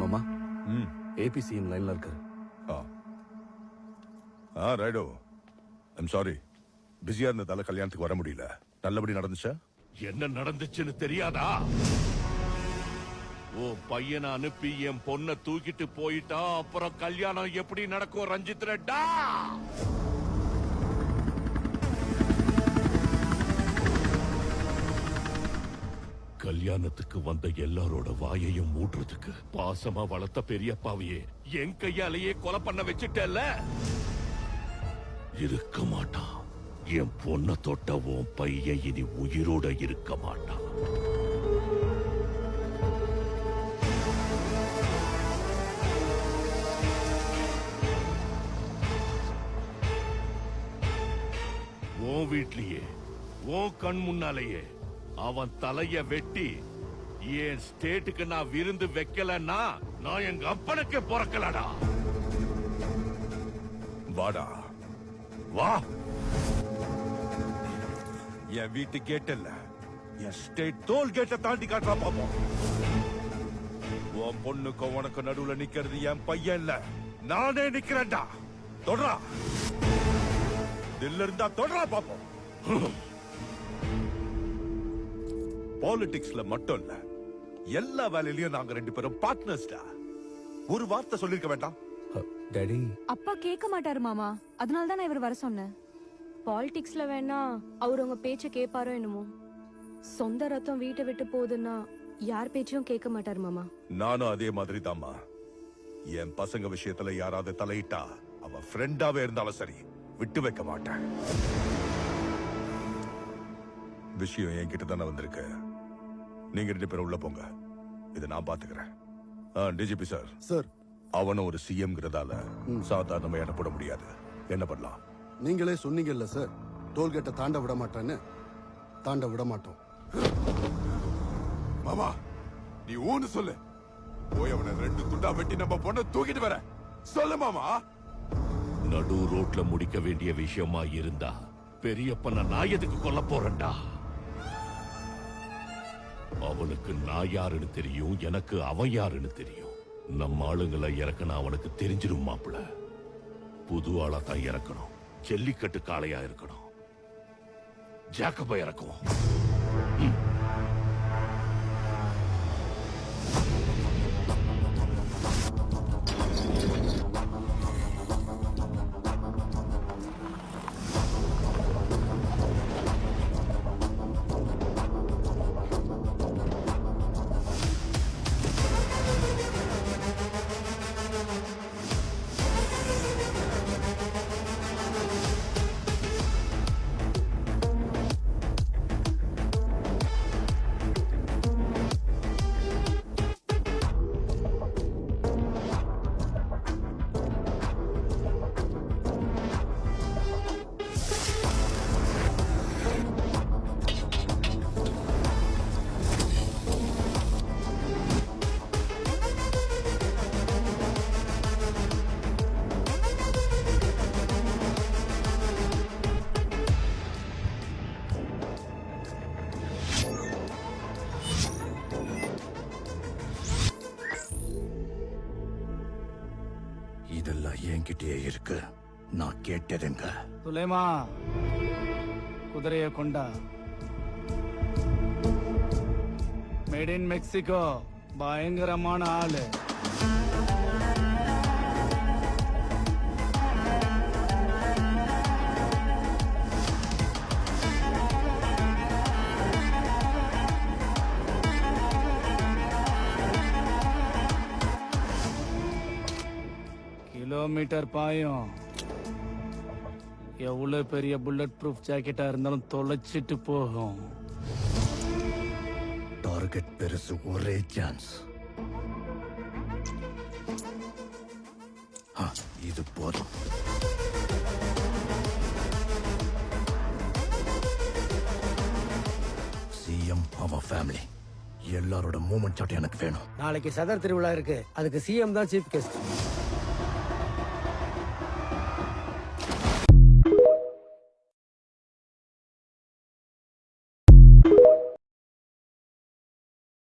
மாமா ஏபிசிஎம் லைன்ல இருக்காரு. ரைடோ. ஐம் சாரி, பிஸியா இருந்ததால கல்யாணத்துக்கு வர முடியல. நல்லபடி நடந்துச்சா? என்ன நடந்துச்சுன்னு தெரியாதா? ஓ பையனை அனுப்பி என் பொண்ணை தூக்கிட்டு போயிட்டா அப்புறம் கல்யாணம் எப்படி நடக்கும் ரஞ்சித் ரெட்டா? கல்யாணத்துக்கு வந்த எல்லாரோட வாயையும் மூடுறதுக்கு பாசமா வளர்த்த பெரியப்பாவையே என் கையாலேயே கொலை பண்ண வச்சுட்டல. இருக்க மாட்டான். என் பொண்ணை தொட்ட உன் பையன் இனி உயிரோட இருக்க மாட்டான். உன் வீட்லயே உன் கண் முன்னாலேயே அவன் தலைய வெட்டி என் ஸ்டேட்டுக்கு நான் விருந்து வைக்கலன்னா நான் எங்க அப்பனுக்கு பிறக்கலடா. வாடா வா. என் வீட்டு கேட் இல்ல, என் ஸ்டேட் டோல் கேட்டை தாண்டி காட்டுறா பாப்போம். உன் பொண்ணுக்கு உனக்கு நடுவுல நிக்கிறது என் பையன் இல்ல, நானே நிக்கிறேன்டா. தொடரா, தில்ல இருந்தா தொடரா பாப்போம். பாலிடிக்ஸ்ல மட்டும் இல்ல, எல்லா வேலையிலயும் நாங்க 2 பேரும் பார்ட்னர்ஸ்டா. ஒரு வார்த்தை சொல்லிருக்க வேண்டாம். டாடி, அப்பா கேட்க மாட்டாரு மாமா, அதனால தான் நான் இவர் வர சொன்னேன். பாலிடிக்ஸ்ல வேணா அவர் உங்க பேச்ச கேட்பாரோ என்னமோ. சொந்த ரத்தம் வீட்டை விட்டு போகுதுன்னா யார் பேச்சையும் கேட்க மாட்டாரு மாமா. நானும் அதே மாதிரி தாம்மா. என் பசங்க விஷயத்துல யாராவது தலையிட்டா அவன் ஃப்ரெண்டாவே இருந்தாலும் சரி, விட்டு வைக்க மாட்டேன். விஷயம் என்கிட்ட தானே வந்திருக்கு. நீங்க 2 பேரும் உள்ள போங்க, இதை நான் பாத்துக்கிறேன். DGP sir. சார், அவனும் ஒரு சிஎம்ங்கிறதால சாதாரணமா எனப்பட முடியாது. என்ன பண்ணலாம்? நீங்களே சொன்னீங்கல்ல சார், டோல்கேட்டை தாண்ட விட மாட்டேன்னு. தாண்ட விட மாட்டோம். மாமா, நீ ஊன்னு சொல்லு. போய் அவனை 2 துண்டா வெட்டி நம்ம பொண்ணை தூக்கிட்டு வர சொல்லு மாமா. நடு ரோட்ல முடிக்க வேண்டிய விஷயமா இருந்தா பெரியப்பனை நான் எதுக்கு கொல்ல போறேன்டா? அவனுக்கு நான் யாருன்னு தெரியும், எனக்கு அவன் யாருன்னு தெரியும். நம்ம ஆளுங்களை இறக்கணும் அவனுக்கு தெரிஞ்சிடும் மாப்பிள. புது ஆளா தான் இறக்கணும். ஜல்லிக்கட்டு காளையா இருக்கணும். ஜாக்கப இறக்குவோம். இதெல்லாம் என்கிட்டயே இருக்கு. நான் கேட்டதுங்க. சுலைமா, குதிரைய கொண்டா. மேட் இன் மெக்சிகோ, பயங்கரமான ஆளு. கிலோமீட்டர் பாயும். எவ்வளவு பெரிய புல்லட் ப்ரூஃப் ஜாக்கெட்டா இருந்தாலும் தொலைச்சிட்டு போகும். டார்கெட் பெருசு, ஒரே சான்ஸ். இது போதும். சிஎம், அவன் ஃபேமிலி, எல்லாரோட மூமெண்ட் சாட் எனக்கு வேணும். நாளைக்கு சதர் திருவிழா இருக்கு, அதுக்கு சிஎம் தான் சீஃப் கெஸ்ட்.